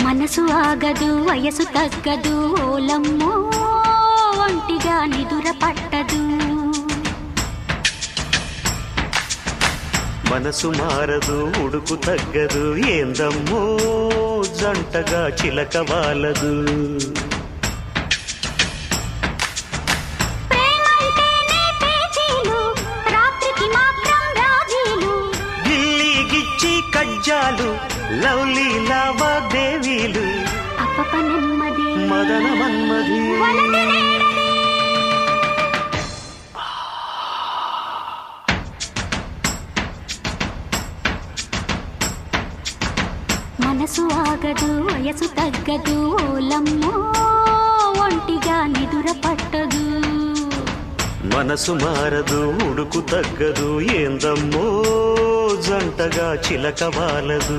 మనసు ఆగదు వయసు తగ్గదు ఓలమ్మో ఒంటిగా నిదుర పట్టదు. మనసు మారదు ఉడుకు తగ్గదు ఏందమ్మో జంటగా చిలక వాలదు. గిల్లి కజ్జాలు లవ్లీ లావాదేవీలు అప్పప నెమ్మది మదన మన్మది. మనసు ఆగదు వయసు తగ్గదు ఓలమ్మో ఒంటిగా నిదుర పట్టదు. మనసు మారదు ఉడుకు తగ్గదు ఏందమ్మో జంటగా చిలక వాలదు.